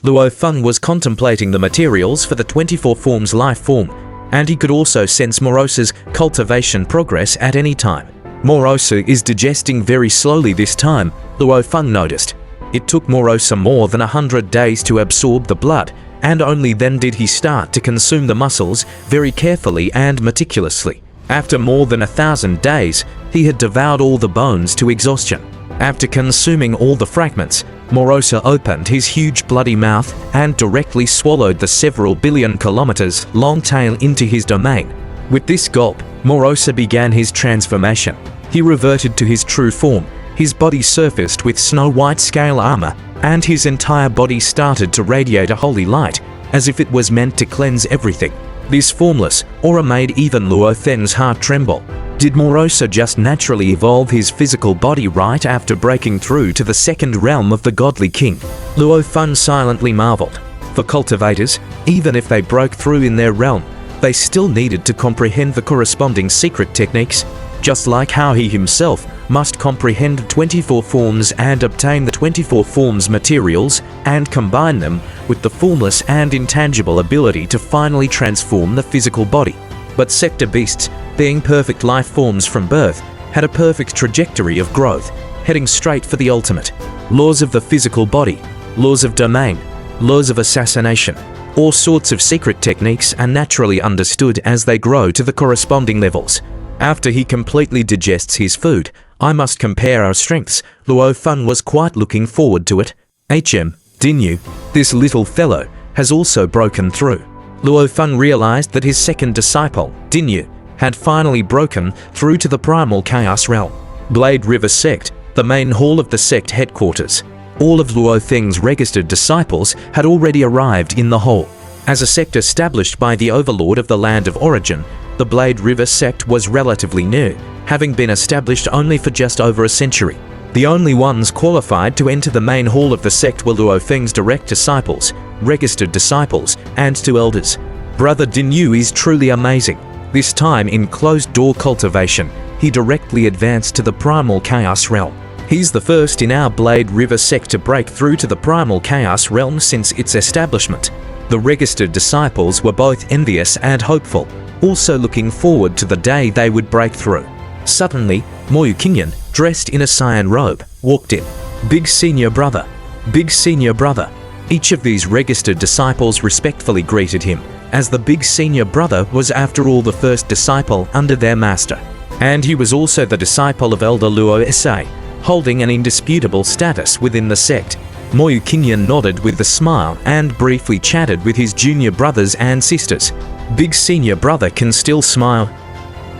Luo Feng was contemplating the materials for the 24 forms life form, and he could also sense Morosa's cultivation progress at any time. Morosa is digesting very slowly this time, Luo Feng noticed. It took Morosa more than 100 days to absorb the blood, and only then did he start to consume the muscles very carefully and meticulously. After more than 1,000 days, he had devoured all the bones to exhaustion. After consuming all the fragments, Morosa opened his huge bloody mouth and directly swallowed the several billion kilometers long tail into his domain. With this gulp, Morosa began his transformation. He reverted to his true form. His body surfaced with snow-white scale armor, and his entire body started to radiate a holy light, as if it was meant to cleanse everything. This formless aura made even Luo Feng's heart tremble. Did Morosa just naturally evolve his physical body right after breaking through to the second realm of the godly king? Luo Feng silently marveled. For cultivators, even if they broke through in their realm, they still needed to comprehend the corresponding secret techniques, just like how he himself must comprehend 24 forms and obtain the 24 forms materials and combine them with the formless and intangible ability to finally transform the physical body. But sector beasts, being perfect life forms from birth, had a perfect trajectory of growth, heading straight for the ultimate. Laws of the physical body, laws of domain, laws of assassination, all sorts of secret techniques are naturally understood as they grow to the corresponding levels. After he completely digests his food, I must compare our strengths. Luo Feng was quite looking forward to it. Dinyu, this little fellow, has also broken through. Luo Feng realized that his second disciple, Dinyu, had finally broken through to the primal chaos realm. Blade River Sect, the main hall of the sect headquarters. All of Luo Feng's registered disciples had already arrived in the hall. As a sect established by the overlord of the land of origin, the Blade River Sect was relatively new, having been established only for just over a century. The only ones qualified to enter the main hall of the sect were Luo Feng's direct disciples, registered disciples, and 2 elders. Brother Dinyu is truly amazing. This time in closed-door cultivation, he directly advanced to the primal chaos realm. He's the first in our Blade River sect to break through to the primal chaos realm since its establishment. The registered disciples were both envious and hopeful, also looking forward to the day they would break through. Suddenly, Moyu Qingyan, dressed in a cyan robe, walked in. Big senior brother, big senior brother. Each of these registered disciples respectfully greeted him, as the big senior brother was after all the first disciple under their master. And he was also the disciple of Elder Luo Sa, holding an indisputable status within the sect. Moyu Qingyan nodded with a smile and briefly chatted with his junior brothers and sisters. Big senior brother can still smile.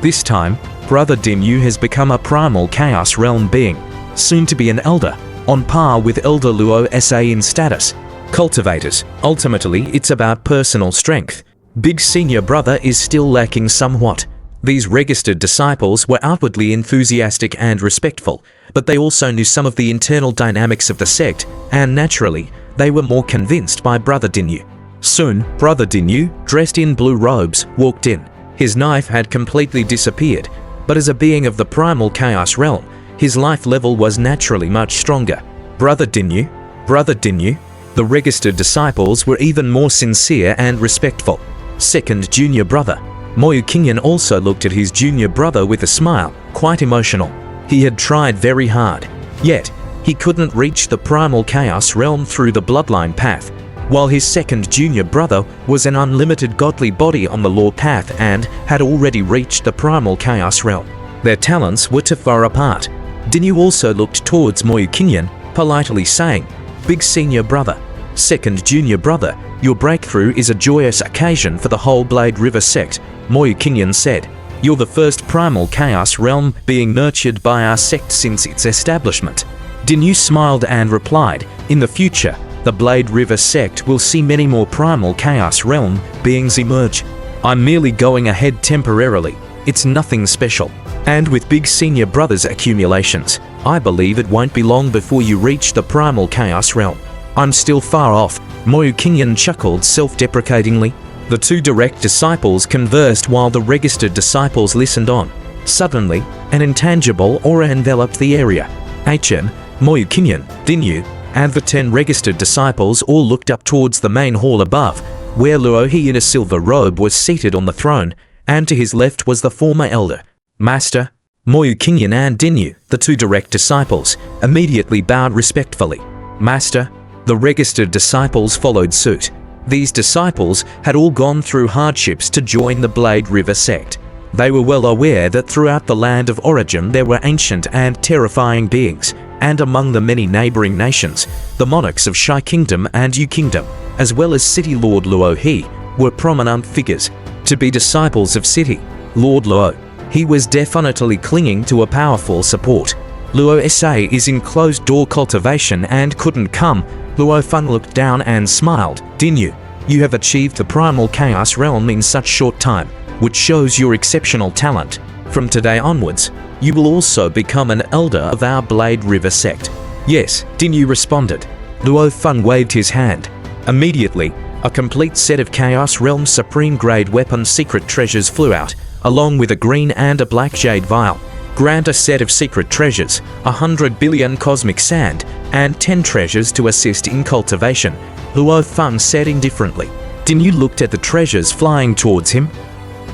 This time, Brother Dinyu has become a primal chaos realm being, soon to be an elder, on par with Elder Luo Sa in status. Cultivators, ultimately it's about personal strength. Big senior brother is still lacking somewhat. These registered disciples were outwardly enthusiastic and respectful, but they also knew some of the internal dynamics of the sect, and naturally, they were more convinced by Brother Dinyu. Soon, Brother Dinyu, dressed in blue robes, walked in. His knife had completely disappeared, but as a being of the primal chaos realm, his life level was naturally much stronger. Brother Dinyu, Brother Dinyu. The registered disciples were even more sincere and respectful. Second junior brother. Moyu Qingyan also looked at his junior brother with a smile, quite emotional. He had tried very hard, yet he couldn't reach the primal chaos realm through the bloodline path, while his second junior brother was an unlimited godly body on the law path and had already reached the primal chaos realm. Their talents were too far apart. Dinyu also looked towards Moyu Qingyan, politely saying, "Big senior brother, second junior brother, your breakthrough is a joyous occasion for the whole Blade River sect," Moyu Qingyan said. "You're the first primal chaos realm being nurtured by our sect since its establishment." Dinyu smiled and replied, "In the future, the Blade River sect will see many more primal chaos realm beings emerge. I'm merely going ahead temporarily. It's nothing special. And with big senior brother's accumulations, I believe it won't be long before you reach the primal chaos realm. I'm still far off." Moyu Qingyan chuckled self-deprecatingly. The 2 direct disciples conversed while the registered disciples listened on. Suddenly, an intangible aura enveloped the area. Moyu Qingyan, Dinyu, and the 10 registered disciples all looked up towards the main hall above, where Luo He in a silver robe was seated on the throne, and to his left was the former elder, Master, Moyu Qingyan and Dinyu, the 2 direct disciples, immediately bowed respectfully. Master, the registered disciples followed suit. These disciples had all gone through hardships to join the Blade River sect. They were well aware that throughout the land of origin there were ancient and terrifying beings, and among the many neighboring nations, the monarchs of Shai Kingdom and Yu Kingdom, as well as City Lord Luo He, were prominent figures. To be disciples of City Lord Luo He was definitely clinging to a powerful support. Luo Sa is in closed-door cultivation and couldn't come. Luo Feng looked down and smiled. Dinyu, you have achieved the primal chaos realm in such short time, which shows your exceptional talent. From today onwards, you will also become an elder of our Blade River sect. Yes, Dinyu responded. Luo Feng waved his hand. Immediately, a complete set of Chaos Realm Supreme Grade weapon secret treasures flew out, along with a green and a black jade vial. Grant a set of secret treasures, 100 billion cosmic sand, and 10 treasures to assist in cultivation, Luo Feng said indifferently. Dinyu looked at the treasures flying towards him.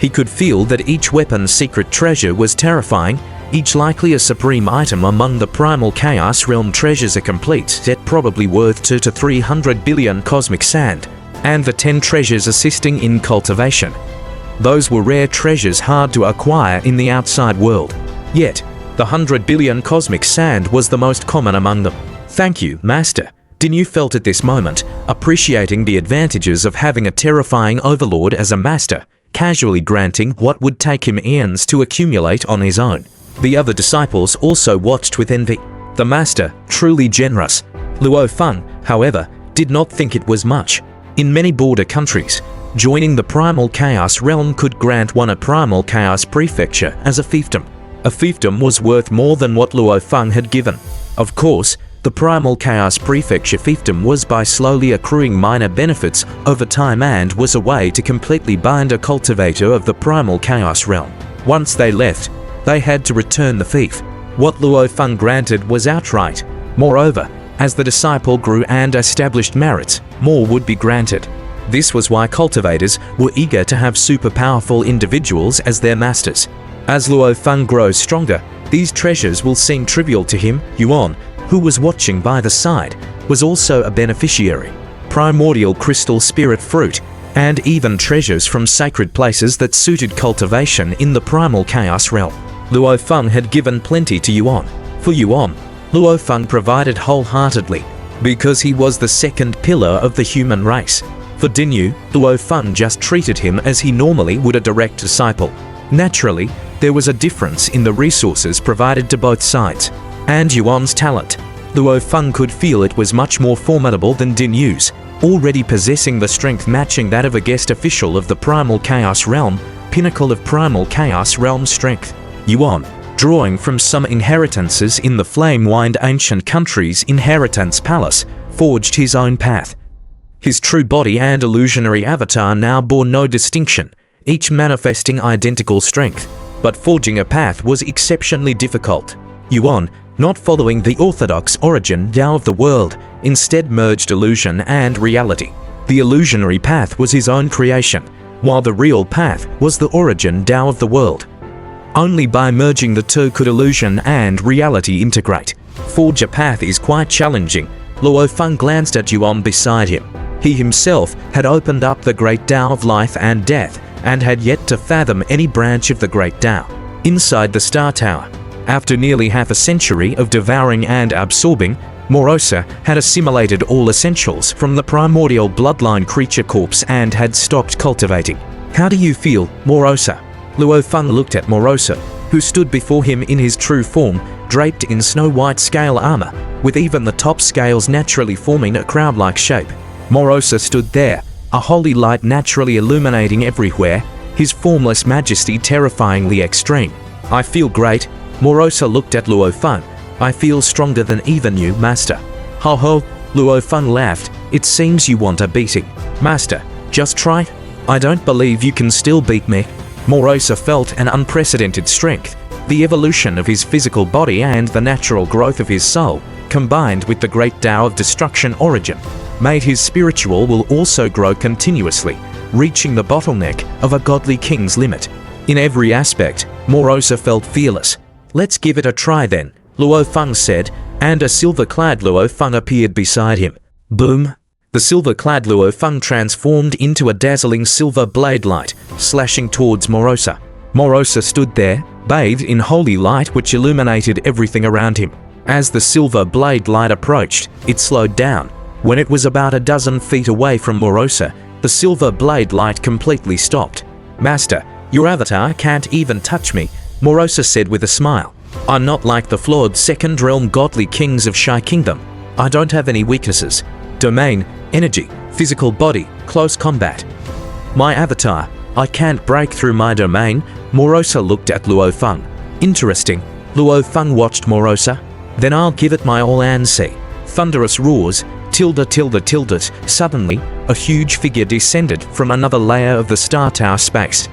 He could feel that each weapon's secret treasure was terrifying, each likely a supreme item among the primal chaos realm treasures, a complete set probably worth 2 to 300 billion cosmic sand, and the 10 treasures assisting in cultivation. Those were rare treasures hard to acquire in the outside world. Yet, the 100 billion cosmic sand was the most common among them. Thank you, Master. Dinyu felt at this moment, appreciating the advantages of having a terrifying overlord as a master, casually granting what would take him eons to accumulate on his own. The other disciples also watched with envy. The master, truly generous. Luo Feng, however, did not think it was much. In many border countries, joining the primal chaos realm could grant one a primal chaos prefecture as a fiefdom. A fiefdom was worth more than what Luo Feng had given. Of course, the primal chaos prefecture fiefdom was by slowly accruing minor benefits over time and was a way to completely bind a cultivator of the primal chaos realm. Once they left, they had to return the fief. What Luo Feng granted was outright. Moreover, as the disciple grew and established merits, more would be granted. This was why cultivators were eager to have super powerful individuals as their masters. As Luo Feng grows stronger, these treasures will seem trivial to him. Yuan, who was watching by the side, was also a beneficiary. Primordial crystal spirit fruit, and even treasures from sacred places that suited cultivation in the primal chaos realm. Luo Feng had given plenty to Yuan. For Yuan, Luo Feng provided wholeheartedly, because he was the second pillar of the human race. For Dinyu, Luo Feng just treated him as he normally would a direct disciple. Naturally, there was a difference in the resources provided to both sides, and Yuan's talent. Luo Feng could feel it was much more formidable than Dinyu's, already possessing the strength matching that of a guest official of the Primal Chaos Realm, pinnacle of Primal Chaos Realm strength. Yuan, drawing from some inheritances in the flame-wined ancient country's inheritance palace, forged his own path. His true body and illusionary avatar now bore no distinction, each manifesting identical strength, but forging a path was exceptionally difficult. Yuan, not following the orthodox origin Tao of the world, instead merged illusion and reality. The illusionary path was his own creation, while the real path was the origin Tao of the world. Only by merging the two could illusion and reality integrate. Forge a path is quite challenging. Luo Feng glanced at Yuan beside him. He himself had opened up the great Tao of life and death, and had yet to fathom any branch of the great Tao. Inside the Star Tower, after nearly half a century of devouring and absorbing, Morosa had assimilated all essentials from the primordial bloodline creature corpse and had stopped cultivating. How do you feel, Morosa? Luo Feng looked at Morosa, who stood before him in his true form, draped in snow-white scale armor, with even the top scales naturally forming a crown-like shape. Morosa stood there, a holy light naturally illuminating everywhere, his formless majesty terrifyingly extreme. I feel great. Morosa looked at Luo Feng. I feel stronger than even you, Master. Ho ho, Luo Feng laughed. It seems you want a beating. Master, just try. I don't believe you can still beat me. Morosa felt an unprecedented strength. The evolution of his physical body and the natural growth of his soul combined with the great Tao of destruction origin, made his spiritual will also grow continuously, reaching the bottleneck of a godly king's limit. In every aspect, Morosa felt fearless. "Let's give it a try then," Luo Feng said, and a silver-clad Luo Feng appeared beside him. Boom! The silver-clad Luo Feng transformed into a dazzling silver blade light, slashing towards Morosa. Morosa stood there, bathed in holy light which illuminated everything around him. As the silver blade light approached, it slowed down. When it was about a dozen feet away from Morosa, the silver blade light completely stopped. "Master, your avatar can't even touch me," Morosa said with a smile. "I'm not like the flawed second realm godly kings of Shai Kingdom. I don't have any weaknesses. Domain, energy, physical body, close combat. My avatar, I can't break through my domain." Morosa looked at Luo Feng. "Interesting." Luo Feng watched Morosa. "Then I'll give it my all and see." Thunderous roars, tilde tilde tilde. Suddenly, a huge figure descended from another layer of the Star Tower space.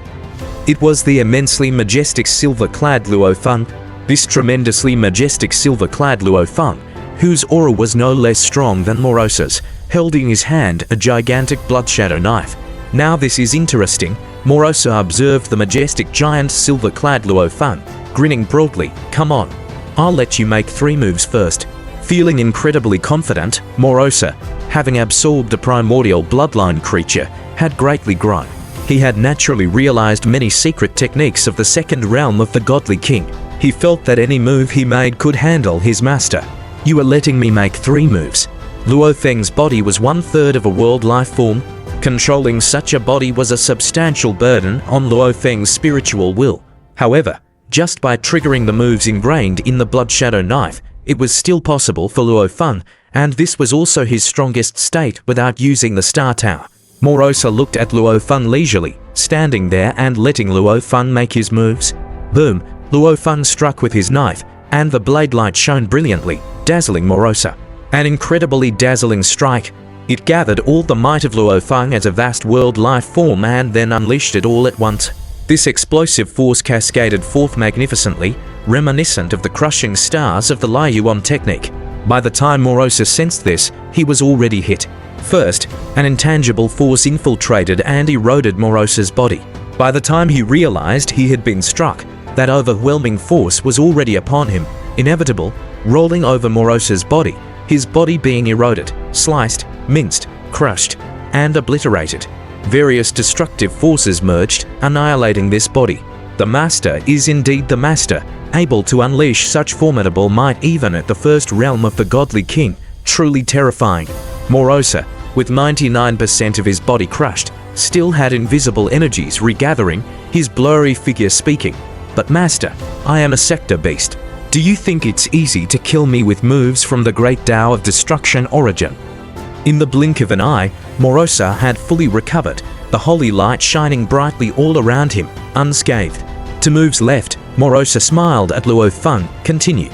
It was the immensely majestic silver-clad Luo Feng. This tremendously majestic silver-clad Luo Feng, whose aura was no less strong than Morosa's, held in his hand a gigantic blood shadow knife. "Now this is interesting," Morosa observed the majestic giant silver-clad Luo Feng, grinning broadly. "Come on, I'll let you make 3 moves first." Feeling incredibly confident, Morosa, having absorbed a primordial bloodline creature, had greatly grown. He had naturally realized many secret techniques of the second realm of the godly king. He felt that any move he made could handle his master. "You are letting me make 3 moves." Luo Feng's body was 1/3 of a world life form. Controlling such a body was a substantial burden on Luo Feng's spiritual will. However, just by triggering the moves ingrained in the blood shadow knife, it was still possible for Luo Feng, and this was also his strongest state without using the Star Tower. Morosa looked at Luo Feng leisurely, standing there and letting Luo Feng make his moves. Boom! Luo Feng struck with his knife, and the blade light shone brilliantly, dazzling Morosa. An incredibly dazzling strike. It gathered all the might of Luo Feng as a vast world life form and then unleashed it all at once. This explosive force cascaded forth magnificently, reminiscent of the crushing stars of the Liyuan technique. By the time Morosa sensed this, he was already hit. First, an intangible force infiltrated and eroded Morosa's body. By the time he realized he had been struck, that overwhelming force was already upon him, inevitable, rolling over Morosa's body, his body being eroded, sliced, minced, crushed, and obliterated. Various destructive forces merged, annihilating this body. The Master is indeed the Master, able to unleash such formidable might even at the first realm of the godly king, truly terrifying. Morosa, with 99% of his body crushed, still had invisible energies regathering, his blurry figure speaking. "But Master, I am a sector beast. Do you think it's easy to kill me with moves from the great Tao of destruction origin?" In the blink of an eye, Morosa had fully recovered, the holy light shining brightly all around him, unscathed. To moves left, Morosa smiled at Luo Feng. "Continue."